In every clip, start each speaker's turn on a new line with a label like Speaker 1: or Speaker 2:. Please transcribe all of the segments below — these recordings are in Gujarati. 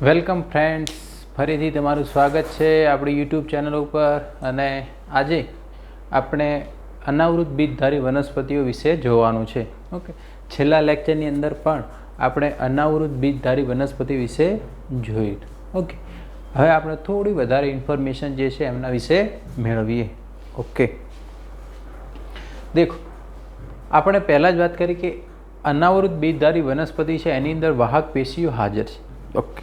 Speaker 1: વેલકમ ફ્રેન્ડ્સ, ફરીથી તમારું સ્વાગત છે આપણી યુટ્યુબ ચેનલ ઉપર. અને આજે આપણે અનાવૃત બીજધારી વનસ્પતિઓ વિશે જોવાનું છે. ઓકે, છેલ્લા લેક્ચરની અંદર પણ આપણે અનાવૃત બીજધારી વનસ્પતિ વિશે જોયું. ઓકે, હવે આપણે થોડી વધારે ઇન્ફોર્મેશન જે છે એમના વિશે મેળવીએ. ઓકે, દેખો, આપણે પહેલાં જ વાત કરી કે અનાવૃત બીજધારી વનસ્પતિ છે એની અંદર વાહક પેશીઓ હાજર છે. ઓકે,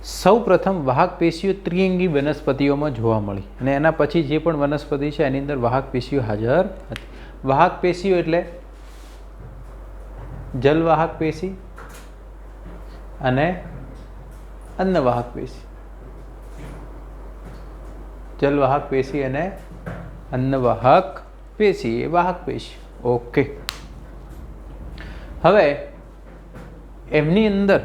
Speaker 1: સૌ પ્રથમ વાહક પેશીઓ ત્રિઅંગી વનસ્પતિઓમાં જોવા મળી અને એના પછી જે પણ વનસ્પતિ છે એની અંદર વાહક પેશીઓ હાજર હતી. વાહક પેશીઓ એટલે જલવાહક પેશી અને અન્નવાહક પેશી. જલવાહક પેશી અને અન્નવાહક પેશી એ વાહક પેશી. ઓકે, હવે એમની અંદર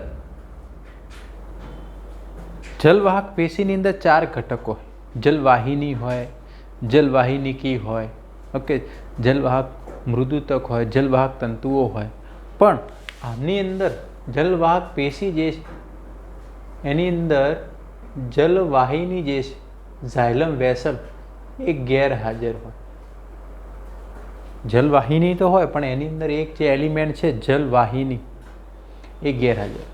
Speaker 1: જલવાહક પેશીની અંદર 4 ઘટકો હોય. જલવાહિની હોય, જલવાહિનીકી હોય, ઓકે, જલવાહક મૃદુતક હોય, જલવાહક તંતુઓ હોય. પણ આની અંદર જલવાહક પેશી જે છે એની અંદર જલવાહિની જે છે ઝાયલમ વેસલ એ ગેરહાજર હોય. જલવાહિની તો હોય પણ એની અંદર એક જે એલિમેન્ટ છે જલવાહિની એ ગેરહાજર.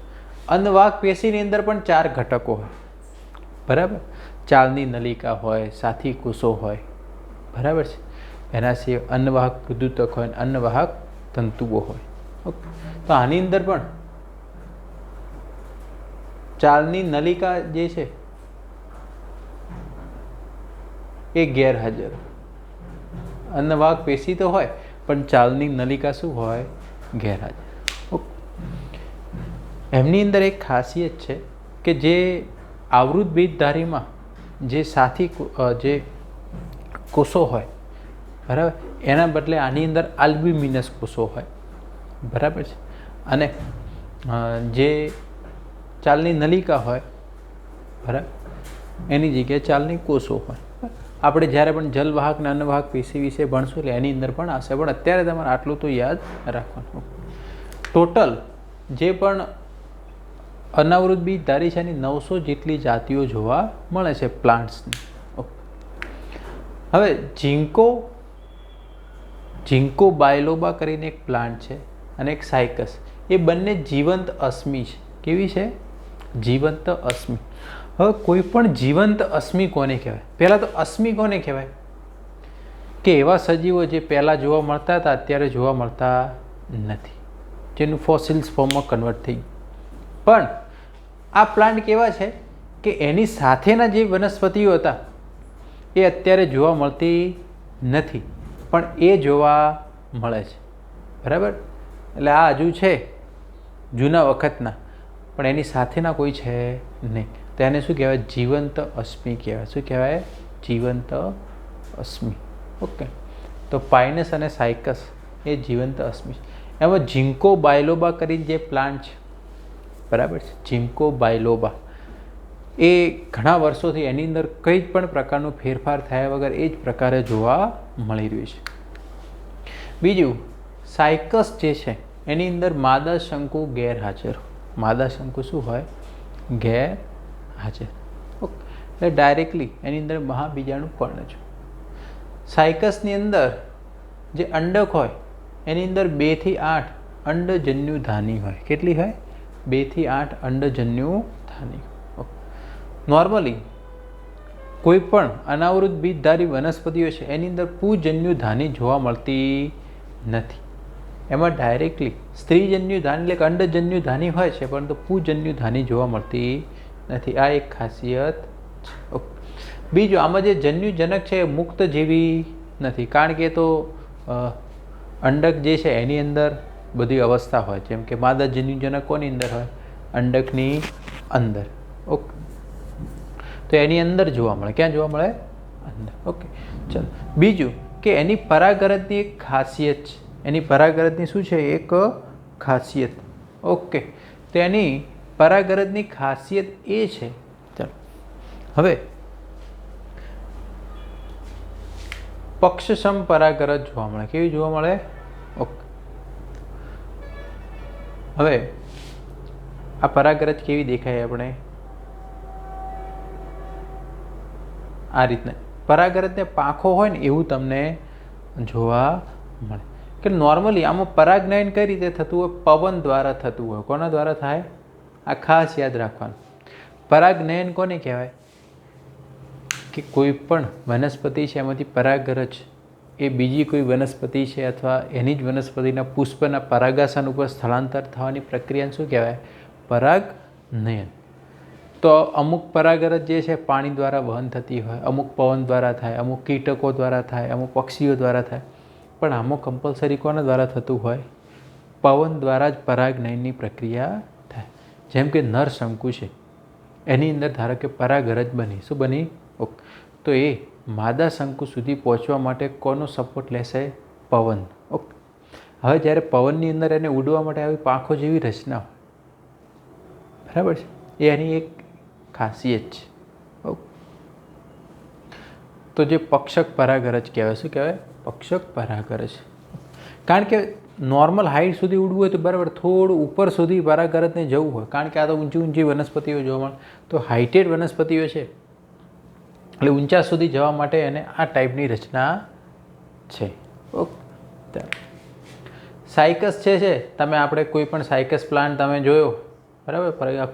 Speaker 1: અન્નવાહક પેશીની અંદર પણ 4 ઘટકો હોય. બરાબર, ચાલની નલિકા હોય, સાથી કોષો હોય. બરાબર છે, એના સિવાય અન્નવાહક મૃદુતક હોય, અન્નવાહક તંતુઓ હોય. ઓકે, તો આની અંદર પણ ચાલની નલિકા જે છે એ ગેરહાજર. અન્નવાહક પેશી તો હોય પણ ચાલની નલિકા શું હોય? ગેરહાજર. એમની અંદર એક ખાસિયત છે કે જે આવૃત બીજધારીમાં જે સાથી જે કોષો હોય, બરાબર, એના બદલે આની અંદર આલ્બ્યુમિનસ કોષો હોય. બરાબર છે, અને જે ચાલની નલિકા હોય, બરાબર, એની જગ્યાએ ચાલની કોષો હોય. આપણે જ્યારે પણ જલવાહક અને અન્નવાહક પેશી વિશે ભણશું એટલે એની અંદર પણ આવશે, પણ અત્યારે તમારે આટલું તો યાદ રાખવાનું. ટોટલ જે પણ અનાવૃત બીજધારી છે એની 900 જેટલી જાતિઓ જોવા મળે છે પ્લાન્ટ્સની. હવે ઝિંકો બાયલોબા કરીને એક પ્લાન્ટ છે અને એક સાયકસ, એ બંને જીવંત અશ્મિ છે. કેવી છે? જીવંત અશ્મિ. હવે કોઈ પણ જીવંત અશ્મિ કોને કહેવાય? પહેલાં તો અશ્મિ કોને કહેવાય? કે એવા સજીવો જે પહેલાં જોવા મળતા હતા અત્યારે જોવા મળતા નથી, જેનું ફોસિલ્સ ફોર્મમાં કન્વર્ટ થઈ ગયું. પણ આ પ્લાન્ટ કેવા છે કે એની સાથેના જે વનસ્પતિઓ હતા એ અત્યારે જોવા મળતી નથી, પણ એ જોવા મળે છે. બરાબર, એટલે આ હજુ છે જૂના વખતના, પણ એની સાથેના કોઈ છે નહીં. તો એને શું કહેવાય? જીવંત અશ્મિ કહેવાય. શું કહેવાય? જીવંત અશ્મિ. ઓકે, તો પાઇનસ અને સાયકસ એ જીવંત અશ્મિ. એમાં ઝિંકો બાયલોબા કરીને જે પ્લાન્ટ છે, બરાબર છે, ઝિંકો બાયલોબા, એ ઘણા વર્ષોથી એની અંદર કંઈ પણ પ્રકારનો ફેરફાર થયા વગર એ જ પ્રકારે જોવા મળી રહ્યું છે. બીજું, સાયકસ જે છે એની અંદર માદા શંકુ ગેરહાજર. માદા શંકુ શું હોય? ગેરહાજર. ઓકે, એટલે ડાયરેક્ટલી એની અંદર મહાબીજાણુ પર્ણ છે. સાયકસની અંદર જે અંડક હોય એની અંદર 2 થી 8 અંડજન્યુ ધાની હોય. કેટલી હોય? 2 થી 8 અંડજન્યુ ધાની. નોર્મલી કોઈ પણ અનાવૃત બીજધારી વનસ્પતિઓ છે એની અંદર પુજન્યુ ધાની જોવા મળતી નથી. એમાં ડાયરેક્ટલી સ્ત્રીજન્યુ ધાની એટલે કે અંડજન્યુ ધાની હોય છે, પરંતુ પુજન્યુ ધાની જોવા મળતી નથી. આ એક ખાસિયત છે. બીજું, આમાં જે જન્યુજનક છે એ મુક્ત જેવી નથી, કારણ કે તો અંડક જે છે એની અંદર બધી અવસ્થા હોય. જેમ કે માદા જન્યુજનક કોની અંદર હોય? અંડકની અંદર. ઓકે, તો એની અંદર જોવા મળે. ક્યાં જોવા મળે? અંદર. ઓકે, ચલો. બીજું કે એની પરાગરજની એક ખાસિયત છે. એની પરાગરજની શું છે? એક ખાસિયત. ઓકે, તો એની પરાગરજની ખાસિયત એ છે, ચલો હવે પક્ષસમ પરાગરજ જોવા મળે. કેવી જોવા મળે? ઓકે, હવે આ પરાગરજ કેવી દેખાય આપણે આ રીતના પરાગરજને પાંખો હોય ને એવું તમને જોવા મળે. કે નોર્મલી આમાં પરાગનયન કઈ રીતે થતું હોય? પવન દ્વારા થતું હોય. કોના દ્વારા થાય? આ ખાસ યાદ રાખવાનું. પરાગનયન કોને કહેવાય? કે કોઈ પણ વનસ્પતિ છે એમાંથી પરાગરજ એ બીજી કોઈ વનસ્પતિ છે અથવા એની જ વનસ્પતિના પુષ્પના પરાગાસન ઉપર સ્થળાંતર થવાની પ્રક્રિયાને શું કહેવાય? પરાગનયન. તો અમુક પરાગરજ જે છે પાણી દ્વારા વહન થતી હોય, અમુક પવન દ્વારા થાય, અમુક કીટકો દ્વારા થાય, અમુક પક્ષીઓ દ્વારા થાય. પણ આમાં કમ્પલસરી કોના દ્વારા થતું હોય? પવન દ્વારા જ પરાગનયનની પ્રક્રિયા થાય. જેમ કે નર શંકુ છે, એની અંદર ધારો કે પરાગરજ બની. શું બની? ઓકે. તો એ માદા શંકુ સુધી પહોંચવા માટે કોનો સપોર્ટ લેશે? પવન. ઓકે. હવે જ્યારે પવનની અંદર એને ઉડવા માટે આવી પાંખો જેવી રચના હોય, બરાબર છે, એ એની એક ખાસિયત છે. ઓકે. તો જે પક્ષક પરાગરજ કહેવાય. શું કહેવાય? પક્ષક પરાગરજ. કારણ કે નોર્મલ હાઇટ સુધી ઉડવું હોય તો બરાબર થોડું ઉપર સુધી પરાગરજને જવું હોય. કારણ કે આ તો ઊંચી ઊંચી વનસ્પતિઓ જોવા મળે. તો હાઇટેડ વનસ્પતિઓ છે એટલે ઊંચા સુધી જવા માટે એને આ ટાઈપની રચના છે. ઓકે. સાયકસ છે તમે આપણે કોઈ પણ સાયકસ પ્લાન્ટ તમે જોયો, બરાબર?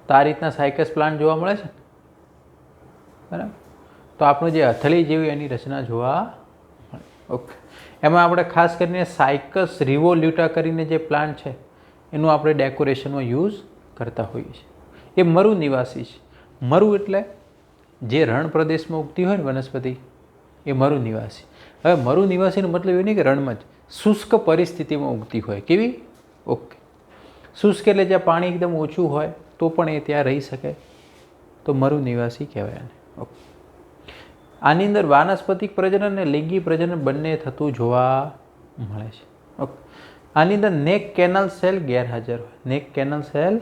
Speaker 1: તો આ રીતના સાયકસ પ્લાન્ટ જોવા મળે છે, બરાબર? તો આપણું જે હથેળી જેવી એની રચના જોવા મળે. ઓકે. એમાં આપણે ખાસ કરીને સાયકસ રિવોલ્યુટા કરીને જે પ્લાન્ટ છે એનું આપણે ડેકોરેશનમાં યુઝ કરતા હોઈએ છીએ. એ મરુ નિવાસી છે. મરુ એટલે જે રણ પ્રદેશમાં ઉગતી હોય ને વનસ્પતિ, એ મરુ નિવાસી. હવે મરુ નિવાસીનો મતલબ એ નહીં કે રણમાં જ, શુષ્ક પરિસ્થિતિમાં ઉગતી હોય. કેવી? ઓકે. શુષ્ક એટલે જ્યાં પાણી એકદમ ઓછું હોય તો પણ એ ત્યાં રહી શકે, તો મરુ નિવાસી કહેવાય એને. ઓકે. આની અંદર વાનસ્પતિક પ્રજનન અને લિંગી પ્રજનન બંને થતું જોવા મળે છે. ઓકે. આની અંદર નેક કેનલ સેલ ગેરહાજર હોય. નેક કેનલ સેલ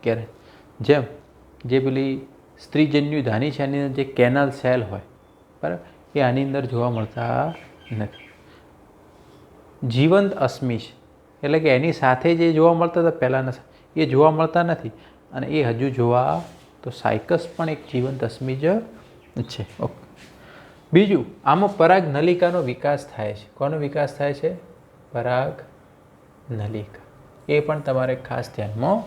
Speaker 1: ગેરહાજર. જેમ જે પેલી સ્ત્રીજન્યુ ધાની છે એની અંદર જે કેનલ સેલ હોય, બરાબર, એ આની અંદર જોવા મળતા નથી. જીવંત અશ્મિ છે એટલે કે એની સાથે જે જોવા મળતા હતા પહેલાંના એ જોવા મળતા નથી અને એ હજુ જોવા, તો સાયકસ પણ એક જીવંત અશ્મિ જ છે. ઓકે. બીજું, આમાં પરાગ નલિકાનો વિકાસ થાય છે. કોનો વિકાસ થાય છે? પરાગ નલિકા. એ પણ તમારે ખાસ ધ્યાનમાં.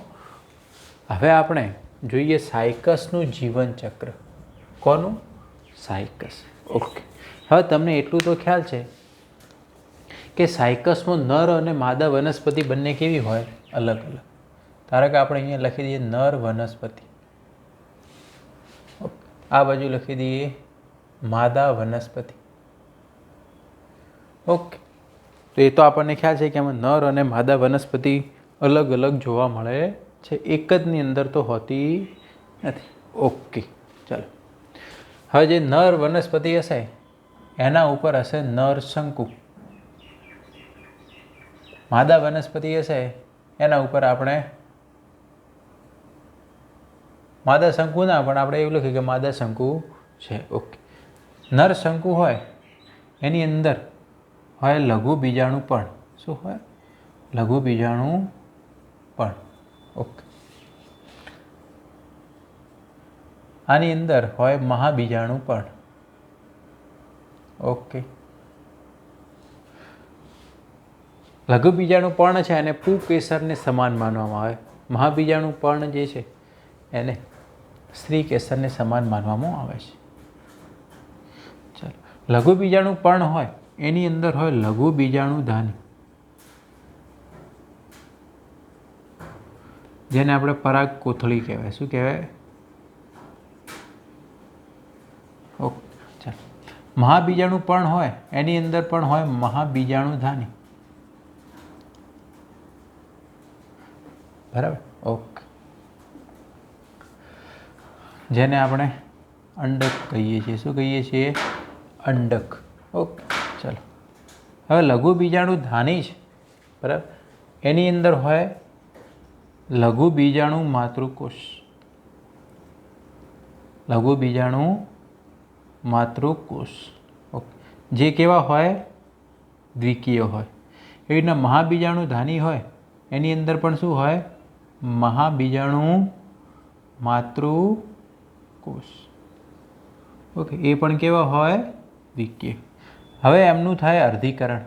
Speaker 1: હવે આપણે જોઈએ સાયકસનું જીવન ચક્ર. કોનું? સાયકસ. ઓકે. હવે તમને એટલું તો ખ્યાલ છે કે સાયકસમાં નર અને માદા વનસ્પતિ બંને કેવી હોય? અલગ અલગ. ધારો કે આપણે અહીંયા લખી દઈએ નર વનસ્પતિ, આ બાજુ લખી દઈએ માદા વનસ્પતિ. ઓકે. તો એ તો આપણને ખ્યાલ છે કે આમાં નર અને માદા વનસ્પતિ અલગ અલગ જોવા મળે છે, એક જની અંદર તો હોતી નથી. ઓકે. ચાલો. હવે જે નર વનસ્પતિ હશે એના ઉપર હશે નર શંકુ. માદા વનસ્પતિ હશે એના ઉપર આપણે માદા શંકુ ના પણ આપણે એવું લખ્યું કે માદા શંકુ છે. ઓકે. નર શંકુ હોય એની અંદર હોય લઘુ બીજાણુ પણ. શું હોય? લઘુ બીજાણુ પણ. ઓકે. આની અંદર હોય મહાબીજાણુ પણ. ઓકે. લઘુ બીજાણુ પર્ણ છે અને પુકેસરને સમાન માનવામાં આવે. મહાબીજાણુ પર્ણ જે છે એને સ્ત્રી કેસરને સમાન માનવામાં આવે છે. ચાલો. લઘુ બીજાણુ પર્ણ હોય એની અંદર હોય લઘુ બીજાણુ ધાની, જેને આપણે પરાગ કોથળી કહેવાય. શું કહેવાય? ઓકે. ચાલો. મહાબીજાણુ પર્ણ હોય એની અંદર પણ હોય મહાબીજાણુ ધાની. બરાબર. ઓકે. જેને આપણે અંડક કહીએ છીએ. શું કહીએ છીએ? અંડક. ઓકે. ચાલો. હવે લઘુ બીજાણુ ધાની છે, બરાબર, એની અંદર હોય લઘુ બીજાણુ માતૃકોષ. લઘુ બીજાણુ માતૃકોષ. ઓકે. જે કેવા હોય? દ્વિકીય હોય. એવી રીતના મહાબીજાણુ ધાની હોય એની અંદર પણ શું હોય? મહાબીજાણુ માતૃકોષ. ઓકે, એ પણ કેવા હોય? દ્વિકીય. હવે એમનું થાય અર્ધીકરણ.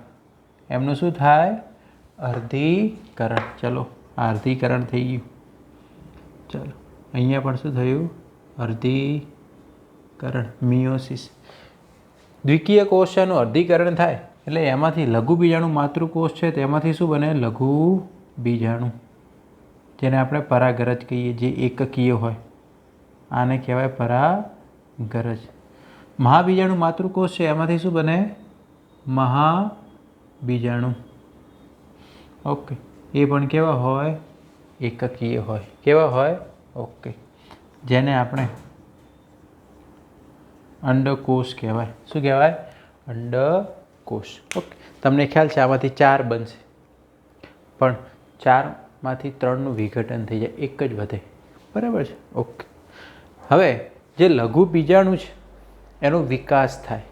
Speaker 1: એમનું શું થાય? અર્ધીકરણ. ચલો, આ અર્ધીકરણ થઈ ગયું. ચલો, અહીંયા પણ શું થયું? અર્ધીકરણ, મિયોસિસ. દ્વિકીય કોષનું અર્ધીકરણ થાય એટલે એમાંથી લઘુ બીજાણુ માતૃકોષ છે તેમાંથી શું બને? લઘુ બીજાણુ, જેને આપણે પરાગરજ કહીએ, જે એકકીય હોય. આને કહેવાય પરાગરજ. મહાબીજાણુ માતૃકોષ છે એમાંથી શું બને? મહાબીજાણુ. ઓકે, એ પણ કેવા હોય? એકકીય હોય. કેવા હોય? ઓકે, જેને આપણે અંડકોષ કહેવાય. શું કહેવાય? અંડકોષ. ઓકે, તમને ખ્યાલ છે આમાંથી 4 બનશે, પણ 4માંથી 3નું વિઘટન થઈ જાય, એક જ વધે. બરાબર છે? ઓકે, હવે જે લઘુ બીજાણુ છે એનો વિકાસ થાય.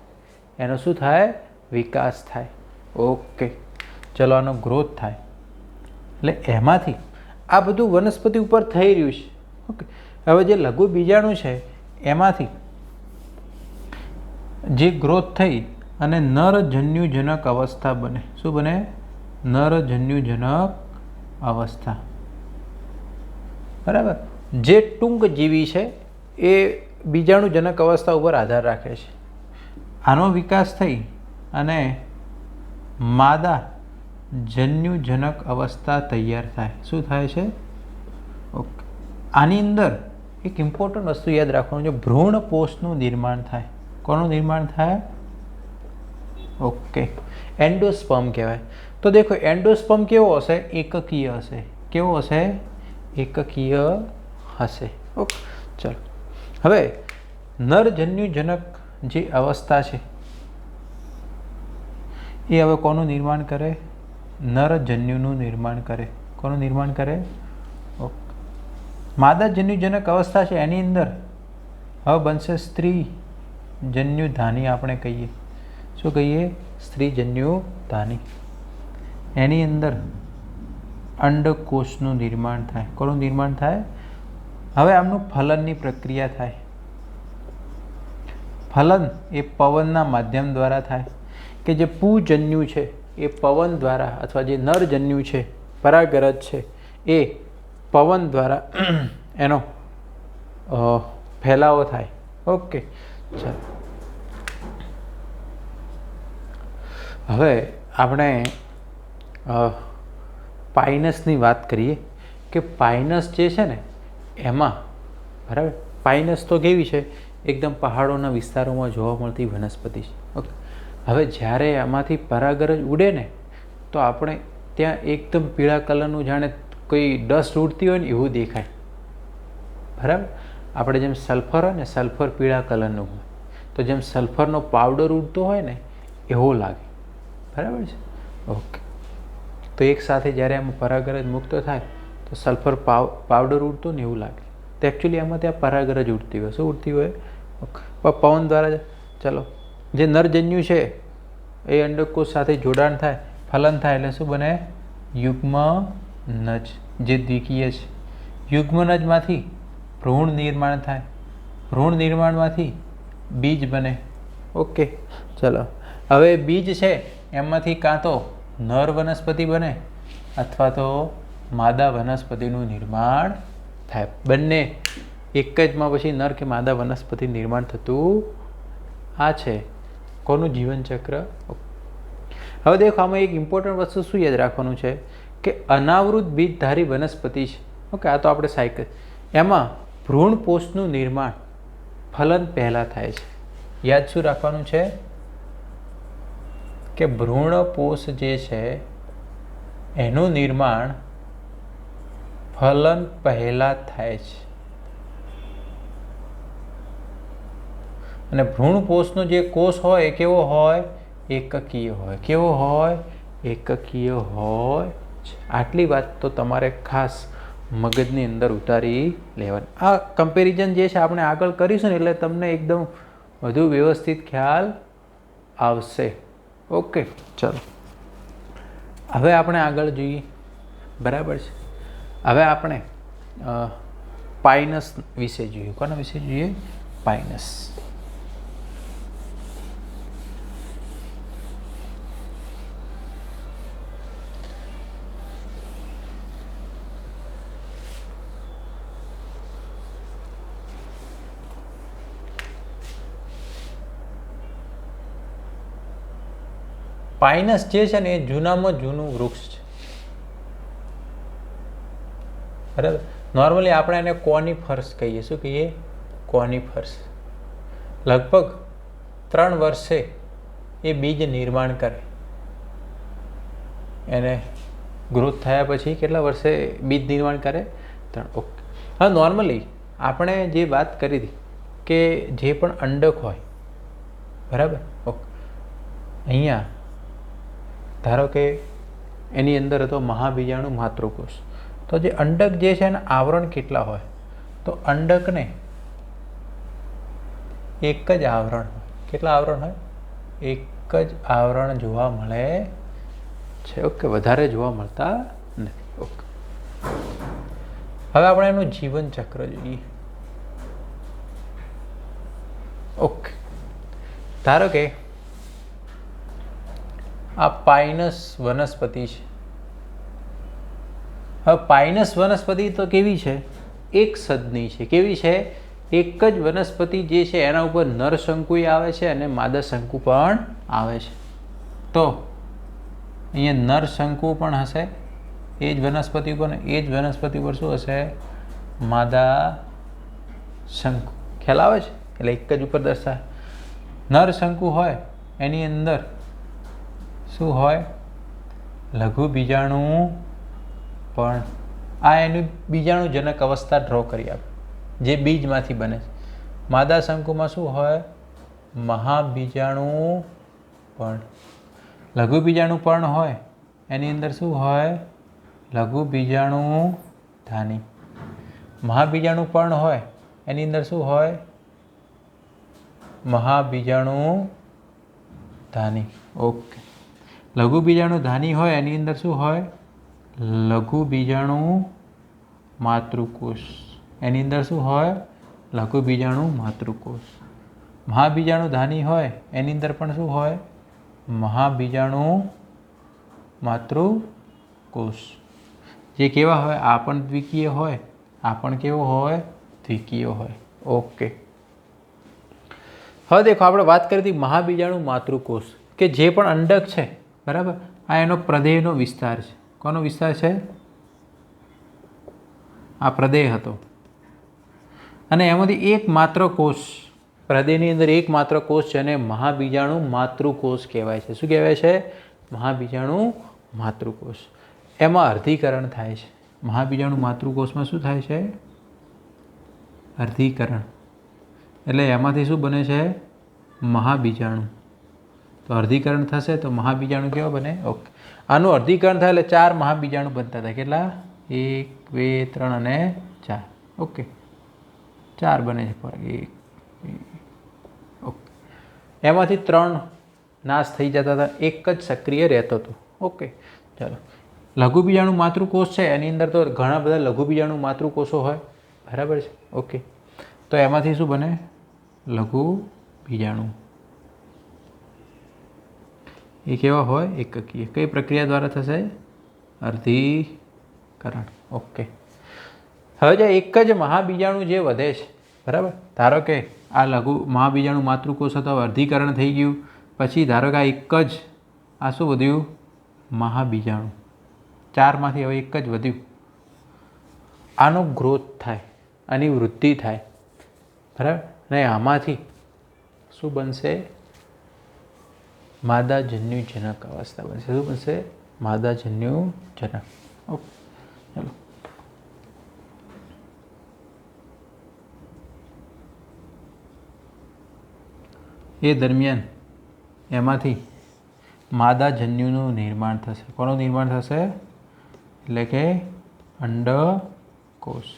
Speaker 1: એનો શું થાય? વિકાસ થાય. ઓકે, ચલો, આનો ગ્રોથ થાય. એટલે એમાંથી આ બધું વનસ્પતિ ઉપર થઈ રહ્યું છે. ઓકે, હવે જે લઘુ બીજાણુ છે એમાંથી જે ગ્રોથ થઈ અને નરજન્યુજનક અવસ્થા બને. શું બને? નરજન્યુજનક અવસ્થા. બરાબર? જે ટૂંકજીવી છે એ બીજાણુજનક અવસ્થા ઉપર આધાર રાખે છે. આનો વિકાસ થઈ અને માદા જન્યુજનક અવસ્થા તૈયાર થાય. શું થાય છે? ઓકે, આની અંદર એક ઇમ્પોર્ટન્ટ વસ્તુ યાદ રાખવાનું છે, ભ્રૂણ પોષનું નિર્માણ થાય. કોનું નિર્માણ થાય? ઓકે, એન્ડોસ્પર્મ કહેવાય. તો દેખો, એન્ડોસ્પર્મ કેવો હશે? એકકીય હશે. કેવો હશે? એકકીય હશે. ઓકે, ચલો, હવે નરજન્યુજનક જે અવસ્થા છે એ હવે કોનું નિર્માણ કરે? નરજન્યુનું નિર્માણ કરે. કોનું નિર્માણ કરે? ઓકે, માદા જન્યુજનક અવસ્થા છે એની અંદર હવે બનશે સ્ત્રી જન્યુધાની. આપણે કહીએ, શું કહીએ? સ્ત્રી જન્યુધાની. એની અંદર અંડકોષનું નિર્માણ થાય. કોનું નિર્માણ થાય? હવે આમનું ફલનની પ્રક્રિયા થાય. ફલન એ પવનના માધ્યમ દ્વારા થાય, કે જે પૂજન્યુ છે એ પવન દ્વારા, અથવા જે નરજન્યુ છે, પરાગરજ છે, એ પવન દ્વારા એનો ફેલાવો થાય. ઓકે, ચાલો, હવે આપણે પાઇનસની વાત કરીએ કે પાઇનસ જે છે ને એમાં, બરાબર, પાઇનસ તો કેવી છે? એકદમ પહાડોના વિસ્તારોમાં જોવા મળતી વનસ્પતિ છે. ઓકે, હવે જ્યારે આમાંથી પરાગરજ ઉડે ને તો આપણે ત્યાં એકદમ પીળા કલરનું, જાણે કોઈ ડસ્ટ ઉડતી હોય ને એવું દેખાય. બરાબર? આપણે જેમ સલ્ફર હોય ને, સલ્ફર પીળા કલરનું હોય, તો જેમ સલ્ફરનો પાવડર ઉડતો હોય ને એવો લાગે. બરાબર છે? ઓકે, તો એક સાથે જ્યારે આમાં પરાગરજ મુક્ત થાય તો સલ્ફર પાવડર ઉડતો ને એવું લાગે. તો એકચ્યુઅલી આમાં ત્યાં પરાગરજ ઉડતી હોય. શું ઉડતી હોય? ઓકે, પવન દ્વારા. ચલો, જે નરજન્યુ છે એ અંડકોષ સાથે જોડાણ થાય, ફલન થાય એટલે શું બને? યુગ્મનજ, જે દ્વિકીય છે. યુગ્મનજમાંથી ભ્રૂણ નિર્માણ થાય. ભ્રૂણ નિર્માણમાંથી બીજ બને. ઓકે, ચલો, હવે બીજ છે એમાંથી કાં તો નર વનસ્પતિ બને અથવા તો માદા વનસ્પતિનું નિર્માણ થાય. બંને એક જમાં પછી નર કે માદા વનસ્પતિ નિર્માણ થતું. આ છે કોનું જીવનચક્ર. હવે દેખો, આમાં એક ઇમ્પોર્ટન્ટ વસ્તુ શું યાદ રાખવાનું છે કે અનાવૃત બીજધારી વનસ્પતિ છે. ઓકે, આ તો આપણે સાયકલ. એમાં ભ્રૂણપોષનું નિર્માણ ફલન પહેલાં થાય છે. યાદ શું રાખવાનું છે કે ભ્રૂણપોષ જે છે એનું નિર્માણ ફલન પહેલાં થાય છે. અને ભ્રૂણપોષનો જે કોષ હોય એ કેવો હોય? એકકીય હોય. કેવો હોય? એકકીય હોય. આટલી વાત તો તમારે ખાસ મગજની અંદર ઉતારી લેવાની. આ કમ્પેરિઝન જે છે આપણે આગળ કરીશું ને એટલે તમને એકદમ વધુ વ્યવસ્થિત ખ્યાલ આવશે. ઓકે, ચલો, હવે આપણે આગળ જોઈએ. બરાબર છે? હવે આપણે પાઇનસ વિશે જોઈએ. કોના વિશે જોઈએ? પાઇનસ. પાઇનસ જે છે ને એ જૂનામાં જૂનું વૃક્ષ છે, બરાબર. નોર્મલી આપણે એને કોનિફર્સ કહીએ. શું કહીએ? કોનિફર્સ. લગભગ 3 વર્ષે એ બીજ નિર્માણ કરે. એને ગ્રોથ થયા પછી કેટલા વર્ષે બીજ નિર્માણ કરે? 3. ઓકે. હા, નોર્મલી આપણે જે વાત કરી હતી કે જે પણ અંડક હોય, બરાબર, ઓકે, અહીંયા ધારો કે એની અંદર હતો મહાબીજાણુ માતૃકોષ. તો જે અંડક જે છે એના આવરણ કેટલા હોય? તો અંડકને એક જ આવરણ હોય. કેટલા આવરણ હોય? એક જ આવરણ જોવા મળે છે. ઓકે, વધારે જોવા મળતા નથી. ઓકે. હવે આપણે એનું જીવન ચક્ર જોઈએ. ઓકે, ધારો કે આ પાઇનસ વનસ્પતિ છે. હવે પાઇનસ વનસ્પતિ તો કેવી છે? એક સદની છે. કેવી છે? એક જ વનસ્પતિ જે છે એના ઉપર નર શંકુ આવે છે અને માદા શંકુ પણ આવે છે. તો અહીંયા નર શંકુ પણ હશે એ જ વનસ્પતિ ઉપર, ને એ જ વનસ્પતિ પર શું હશે? માદા શંકુ. ખ્યાલ આવે છે? એટલે એક જ ઉપર દર્શાવે. નર શંકુ હોય એની અંદર શું હોય? લઘુ બીજાણુ પણ. આ એનું બીજાણુજનક અવસ્થા ડ્રો કરી આપે જે બીજમાંથી બને છે. માદા શંકુમાં શું હોય? મહાબીજાણુ પણ. લઘુ બીજાણુ પણ હોય એની અંદર શું હોય? લઘુ બીજાણુ ધાની. મહાબીજાણુ પણ હોય એની અંદર શું હોય? મહાબીજાણુ ધાની. ઓકે. લઘુ બીજાણુ ધાની હોય એની અંદર શું હોય? લઘુ બીજાણુ માતૃકોષ. એની અંદર શું હોય? લઘુ બીજાણુ માતૃકોષ. મહાબીજાણુ ધાની હોય એની અંદર પણ શું હોય? મહાબીજાણુ માતૃકોષ. જે કેવા હોય? આ પણ દ્વિકીય હોય, આ પણ કેવો હોય? દ્વિકીય હોય. ઓકે. હવે દેખો, આપણે વાત કરી હતી મહાબીજાણુ માતૃકોષ, કે જે પણ અંડક છે, બરાબર, આ એનો પ્રદેહનો વિસ્તાર છે. કોનો વિસ્તાર છે? આ પ્રદેહ હતો અને એમાંથી એક માત્ર કોષ, પ્રદેહની અંદર એક માત્ર કોષ છે અને મહાબીજાણુ માતૃકોષ કહેવાય છે. શું કહેવાય છે? મહાબીજાણુ માતૃકોષ. એમાં અર્ધીકરણ થાય છે. મહાબીજાણુ માતૃકોષમાં શું થાય છે? અર્ધીકરણ. એટલે એમાંથી શું બને છે? મહાબીજાણુ. તો અર્ધીકરણ થશે તો મહાબીજાણુ કેવા બને? ઓકે. આનું અર્ધીકરણ થાય એટલે 4 મહાબીજાણુ બનતા હતા. કેટલા? 1, 2, 3 અને 4. ઓકે, 4 બને છે. 1, 2. ઓકે. એમાંથી 3 નાશ થઈ જતા હતા, એક જ સક્રિય રહેતો હતો. ઓકે, ચાલો. લઘુ બીજાણુ માતૃકોષ છે એની અંદર તો ઘણા બધા લઘુ બીજાણુ માતૃકોષો હોય, બરાબર છે. ઓકે. તો એમાંથી શું બને? લઘુ બીજાણુ. એ કેવા હોય? એકકીય. કઈ પ્રક્રિયા દ્વારા થશે? અર્ધીકરણ. ઓકે. હવે જે એક જ મહાબીજાણુ જે વધે છે, બરાબર, ધારો કે આ લઘુ મહાબીજાણુ માતૃકોષ હતો, અર્ધીકરણ થઈ ગયું, પછી ધારો કે આ એક જ, આ શું વધ્યું? મહાબીજાણુ. 4માંથી હવે એક જ વધ્યું. આનો ગ્રોથ થાય, આની વૃદ્ધિ થાય, બરાબર, અને આમાંથી શું બનશે? માદાજન્યુજનક અવસ્થા બનશે. શું બનશે? માદાજન્યુજનક. ઓકે, ચાલો. એ દરમિયાન એમાંથી માદાજન્યુનું નિર્માણ થશે. કોનું નિર્માણ થશે? એટલે કે અંડકોષ.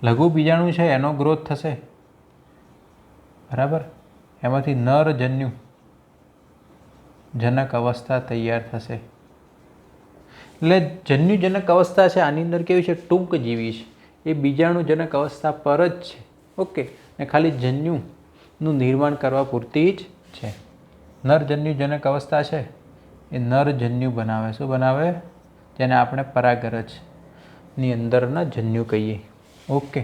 Speaker 1: લઘુ બીજાણુ છે એનો ગ્રોથ થશે, બરાબર. એમાંથી નરજન્યુ જનક અવસ્થા તૈયાર થશે. એટલે જન્યુજનક અવસ્થા છે આની અંદર કેવી છે? ટૂંકજીવી છે. એ બીજાણુજનક અવસ્થા પર જ છે. ઓકે. ને ખાલી જન્યુનું નિર્માણ કરવા પૂરતી જ છે. નરજન્યુજનક અવસ્થા છે એ નરજન્યુ બનાવે. શું બનાવે? જેને આપણે પરાગરજની અંદરના જન્યુ કહીએ. ઓકે,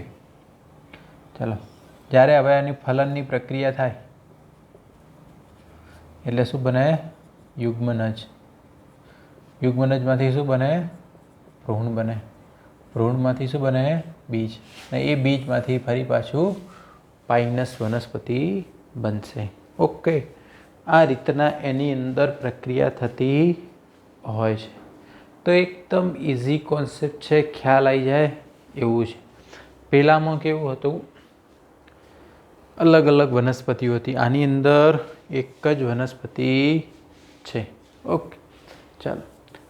Speaker 1: ચાલો. જ્યારે હવે એની ફલનની પ્રક્રિયા થાય એટલે શું બને? યુગ્મનજ. યુગ્મનજમાંથી શું બને? ભ્રૂણ બને. ભ્રૂણમાંથી શું બને? બીજ. અને એ બીજમાંથી ફરી પાછું પાઇનસ વનસ્પતિ બનશે. ઓકે, આ રીતના એની અંદર પ્રક્રિયા થતી હોય છે. તો એકદમ ઇઝી કોન્સેપ્ટ છે, ખ્યાલ આવી જાય એવું છે. પહેલાંમાં કેવું હતું? અલગ અલગ વનસ્પતિઓ હતી. આની અંદર એક જ વનસ્પતિ છે. ઓકે, ચાલો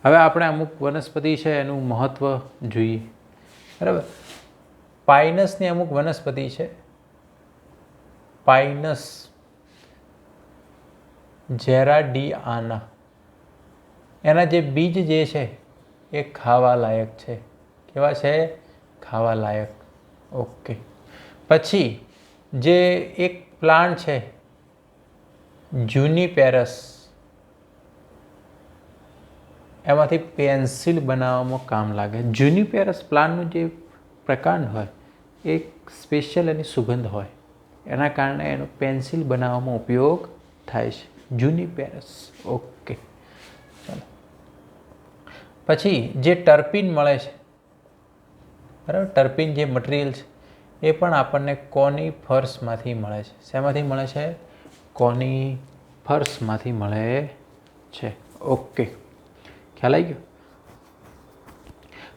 Speaker 1: હવે આપણે અમુક વનસ્પતિ છે એનું મહત્ત્વ જોઈએ. બરાબર. પાઇનસની અમુક વનસ્પતિ છે. પાઇનસ જેરાડિયાના, એના જે બીજ જે છે એ ખાવા લાયક છે. કેવા છે? ખાવા લાયક. ઓકે. પછી જે એક પ્લાન્ટ છે જુનિપેરસ, એમાંથી પેન્સિલ બનાવવામાં કામ લાગે. જુનિપેરસ પ્લાન્ટનું જે પ્રકાંડ હોય એક સ્પેશિયલ એની સુગંધ હોય, એના કારણે એનો પેન્સિલ બનાવવામાં ઉપયોગ થાય છે. જુનિપેરસ. ઓકે, ચાલો. પછી જે ટર્પીન મળે છે, બરાબર, ટર્પીન જે મટીરિયલ છે એ પણ આપણને કોનિફર્સમાંથી મળે છે. શેમાંથી મળે છે? કોનિફર્સમાંથી મળે છે. ઓકે, ખ્યાલ આવી ગયો?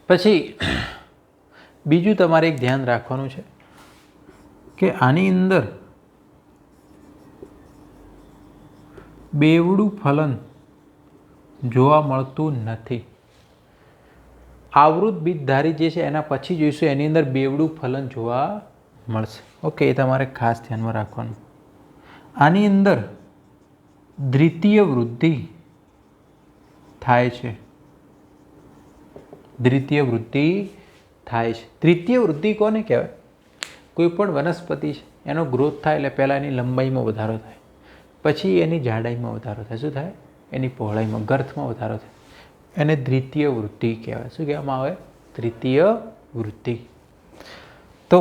Speaker 1: પછી બીજું તમારે એક ધ્યાન રાખવાનું છે કે આની અંદર બેવડું ફલન જોવા મળતું નથી. આવૃત બીજધારી જે છે એના પછી જોઈશું, એની અંદર બેવડું ફલન જોવા મળશે. ઓકે, એ તમારે ખાસ ધ્યાનમાં રાખવાનું. આની અંદર દ્વિતીય વૃદ્ધિ થાય છે. દ્વિતીય વૃદ્ધિ થાય છે. દ્વિતીય વૃદ્ધિ કોને કહેવાય? કોઈ પણ વનસ્પતિ છે એનો ગ્રોથ થાય એટલે પહેલાં એની લંબાઈમાં વધારો થાય, પછી એની જાડાઈમાં વધારો થાય. શું થાય? એની પહોળાઈમાં, ગર્થમાં વધારો થાય. એને દ્વિતીય વૃદ્ધિ કહેવાય. શું કહેવામાં આવે? દ્વિતીય વૃદ્ધિ. તો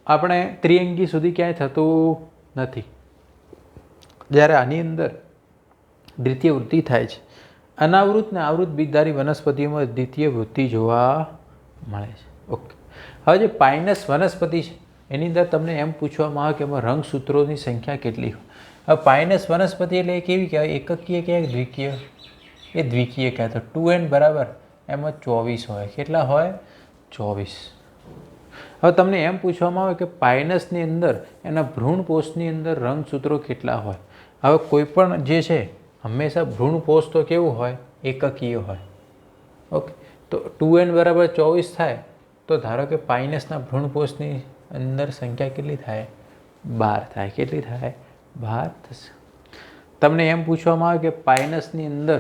Speaker 1: આપણે ત્રિઅંગી સુધી ક્યાંય થતું નથી. જ્યારે આની અંદર દ્વિતીય વૃદ્ધિ થાય છે. અનાવૃત ને આવૃત બીજધારી વનસ્પતિઓમાં દ્વિતીય વૃદ્ધિ જોવા મળે છે. ઓકે, હવે જે પાઇનસ વનસ્પતિ છે એની અંદર તમને એમ પૂછવામાં આવે કે એમાં રંગસૂત્રોની સંખ્યા કેટલી હોય. હવે પાઇનસ વનસ્પતિ એટલે એ કેવી કહેવાય? એકકીય કહેવાય? દ્વિકીય? એ દ્વિકીય કહેવાય. તો 2n બરાબર એમાં 24 હોય. કેટલા હોય? 24. હવે તમને એમ પૂછવામાં આવે કે પાઇનસની અંદર એના ભ્રૂણપોષની અંદર રંગસૂત્રો કેટલા હોય. હવે કોઈ પણ જે છે હંમેશા ભ્રૂણપોષ તો કેવું હોય? એકકીય હોય. ઓકે, તો 2n બરાબર 24 થાય તો ધારો કે પાઇનસના ભ્રૂણપોષની અંદર સંખ્યા કેટલી થાય? 12 થાય. કેટલી થાય? 12 થશે. તમને એમ પૂછવામાં આવે કે પાઇનસની અંદર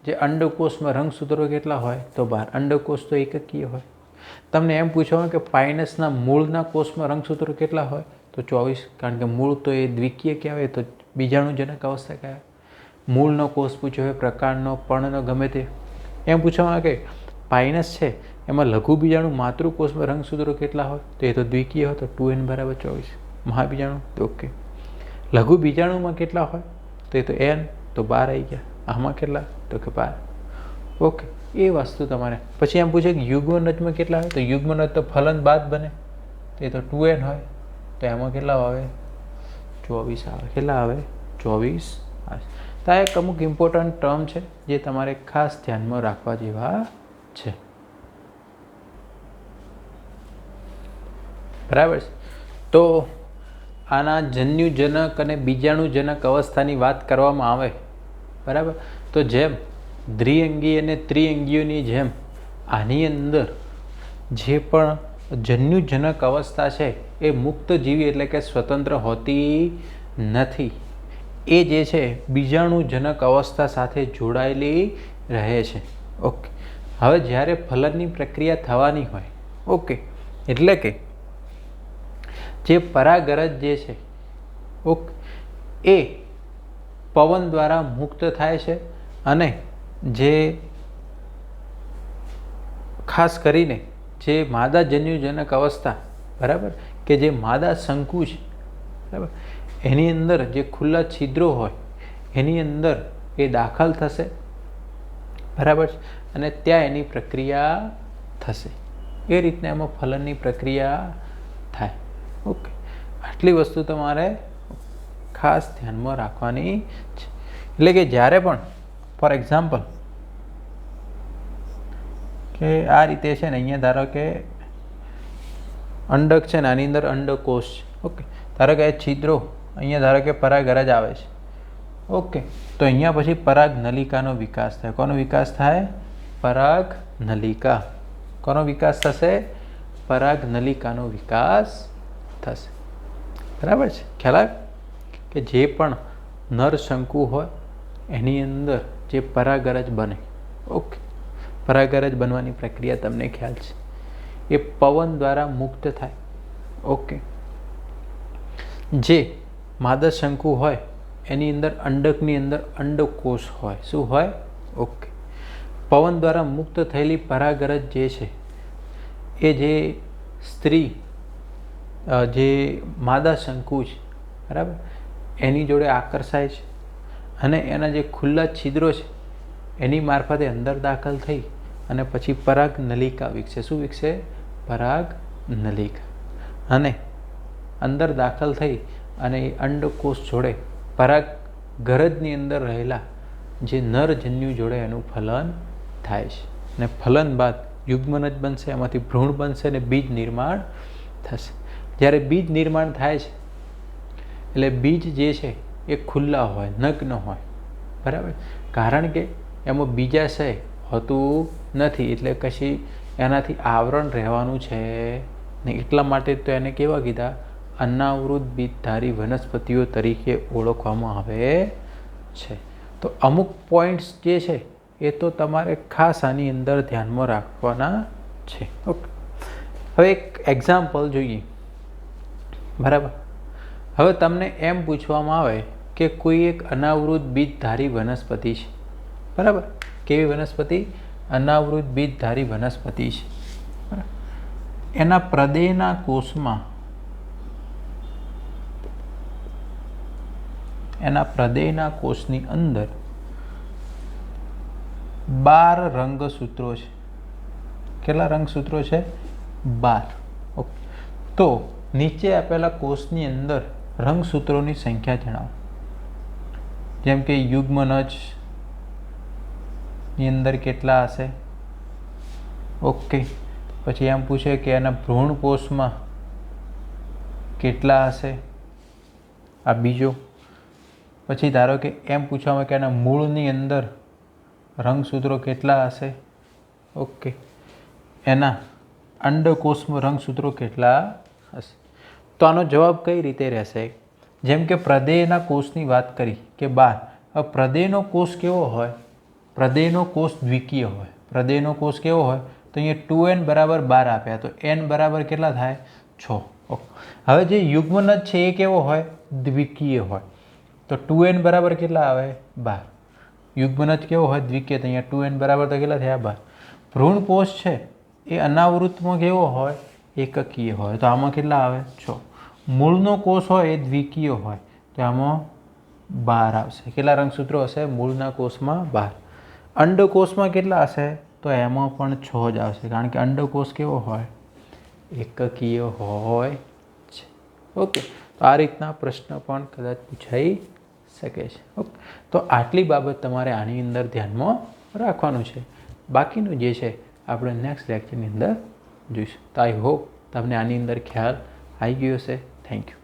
Speaker 1: જે અંડકોષમાં રંગસૂત્રો કેટલા હોય? તો 12. અંડકોષ તો એકકીય હોય. તમને એમ પૂછવામાં કે પાઇનસના મૂળના કોષમાં રંગસૂત્રો કેટલા હોય? તો 24. કારણ કે મૂળ તો એ દ્વિકીય કહેવાય, તો બીજાણુજનક અવસ્થા કહેવાય. મૂળનો કોષ પૂછ્યો હોય, પ્રકાંડનો, પર્ણનો, ગમે તે. એમ પૂછવામાં કે પાઇનસ છે એમાં લઘુ બીજાણુ માતૃકોષમાં રંગસૂત્રો કેટલા હોય? તો એ તો દ્વિકીય હોય, તો 2n બરાબર 24. મહાબીજાણુ તો ઓકે. લઘુ બીજાણુમાં કેટલા હોય? તો એ તો n, તો 12 આવી ગયા. આમાં કેટલા? તો કે 12. ઓકે, એ વસ્તુ તમારે. પછી એમ પૂછે કે યુગ્મનજમાં કેટલા હોય? તો યુગ્મનજ તો ફલન બાદ બને, તો એ તો 2n હોય, તો એમાં કેટલા આવે? 24 આવે. કેટલા આવે? 24 આવે. તો આ એક અમુક ઇમ્પોર્ટન્ટ ટર્મ છે જે તમારે ખાસ ધ્યાનમાં રાખવા જેવા છે. બરાબર છે? તો આના જન્યુજનક અને બીજાણુજનક અવસ્થાની વાત કરવામાં આવે, બરાબર, તો જેમ દ્વિઅંગી અને ત્રિઅંગીઓની જેમ આની અંદર જે પણ જન્યુજનક અવસ્થા છે એ મુક્ત જીવી એટલે કે સ્વતંત્ર હોતી નથી. એ જે છે બીજાણુજનક અવસ્થા સાથે જોડાયેલી રહે છે. ઓકે, હવે જ્યારે ફલનની પ્રક્રિયા થવાની હોય, ઓકે, એટલે કે જે પરાગરજ જે છે, ઓકે, એ પવન દ્વારા મુક્ત થાય છે. અને જે ખાસ કરીને જે માદા જન્યુજનક અવસ્થા, બરાબર, કે જે માદા શંકુ છે, બરાબર, એની અંદર જે ખુલ્લા છિદ્રો હોય એની અંદર એ દાખલ થશે. બરાબર છે, અને ત્યાં એની પ્રક્રિયા થશે. એ રીતના એમાં ફલનની પ્રક્રિયા થાય. ઓકે, આટલી વસ્તુ તમારે ખાસ ધ્યાનમાં રાખવાની છે. એટલે કે જ્યારે પણ ફોર એક્ઝામ્પલ કે આ રીતે છે ને, અહીંયા ધારો કે અંડક છે ને, આની અંદર અંડકોષ છે. ઓકે, ધારો કે છિદ્રો, અહીંયા ધારો કે પરાગરજ આવે છે. ઓકે, તો અહીંયા પછી પરાગ નલિકાનો વિકાસ થાય. કોનો વિકાસ થાય? પરાગ નલિકા. કોનો વિકાસ થશે? પરાગ નલિકાનો વિકાસ થશે. બરાબર છે? ખ્યાલ આવે કે જે પણ નર શંકુ હોય એની અંદર જે પરાગરજ બને. ઓકે, પરાગરજ બનવાની પ્રક્રિયા તમને ખ્યાલ છે, એ પવન દ્વારા મુક્ત થાય. ઓકે, જે માદા શંકુ હોય એની અંદર અંડકની અંદર અંડકોષ હોય. શું હોય? ઓકે, પવન દ્વારા મુક્ત થયેલી પરાગરજ જે છે એ જે સ્ત્રી જે માદા શંકુ છે, બરાબર, એની જોડે આકર્ષાય છે અને એના જે ખુલ્લા છિદ્રો છે એની મારફતે અંદર દાખલ થઈ અને પછી પરાગ નલિકા વિકસે. શું વિકસે? પરાગ નલિકા. અને અંદર દાખલ થઈ અને એ અંડકોષ જોડે પરાગ ગરજની અંદર રહેલા જે નરજન્યુ જોડે એનું ફલન થાય છે. અને ફલન બાદ યુગ્મનજ બનશે, એમાંથી ભ્રૂણ બનશે અને બીજ નિર્માણ થશે. જ્યારે બીજ નિર્માણ થાય છે એટલે બીજ જે છે એ ખુલ્લા હોય, નગ્ન હોય. બરાબર, કારણ કે એમાં બીજાશય હોતું નથી, એટલે કશી એનાથી આવરણ રહેવાનું છે ને. એટલા માટે તો એને કેવા કીધા? અનાવૃત બીજધારી વનસ્પતિઓ તરીકે ઓળખવામાં આવે છે. તો અમુક પોઈન્ટ્સ જે છે એ તો તમારે ખાસ આની અંદર ધ્યાનમાં રાખવાના છે. ઓકે, હવે એક એક્ઝામ્પલ જોઈએ. બરાબર, હવે તમને એમ પૂછવામાં આવે કે કોઈ એક અનાવૃત બીજધારી વનસ્પતિ છે. બરાબર, કેવી વનસ્પતિ? અનાવૃત બીજધારી વનસ્પતિ છે. બરાબર, એના પ્રદેહના કોષમાં એના પ્રદેહના કોષની અંદર 12 રંગસૂત્રો છે. કેટલા રંગસૂત્રો છે? 12. ઓકે, તો નીચે આપેલા કોષની અંદર રંગસૂત્રોની સંખ્યા જણાવો. જેમ કે યુગ્મનજ ની અંદર કેટલા હશે? ઓકે, પછી એમ પૂછે કે એના ભ્રૂણ કોષમાં કેટલા હશે? આ બીજો. પછી ધારો કે એમ પૂછવામાં કે એના મૂળની અંદર રંગસૂત્રો કેટલા હશે? ઓકે, એના અંડકોષમાં રંગસૂત્રો કેટલા હશે? તો આનો જવાબ કઈ રીતે રહેશે? જેમ કે પ્રદેહના કોષની વાત કરી કે 12. હવે પ્રદેહનો કોષ કેવો હોય? પ્રદેહનો કોષ દ્વિકીય હોય. પ્રદેહનો કોષ કેવો હોય? તો અહીંયા 2n બરાબર 12 આપ્યા, તો n બરાબર કેટલા થાય? 6. હવે જે યુગ્મનજ છે એ કેવો હોય? દ્વિકીય હોય. તો 2n બરાબર કેટલા આવે? 12. યુગ્મનજ કેવો હોય? દ્વિકીય. તો અહીંયા 2n બરાબર તો કેટલા થયા? 12. ભ્રૂણ કોષ છે એ અનાવૃતમાં કેવો હોય? એકકીય હોય. તો આમાં કેટલા આવે? 6. મૂળનો કોષ હોય એ દ્વિકીય હોય, તો આમાં 12 આવશે. કેટલા રંગસૂત્રો હશે? મૂળના કોષમાં 12. અંડકોષમાં કેટલા હશે? તો એમાં પણ 6 જ આવશે, કારણ કે અંડકોષ કેવો હોય? એકકીય હોય છે. ઓકે, તો આ રીતના પ્રશ્ન પણ કદાચ પૂછાઈ શકે છે. ઓકે, તો આટલી બાબત તમારે આની અંદર ધ્યાનમાં રાખવાનું છે. બાકીનું જે છે આપણે નેક્સ્ટ લેક્ચરની અંદર જોઈશું. તો આઈ હોપ તમને આની અંદર ખ્યાલ આવી ગયો હશે. Thank you.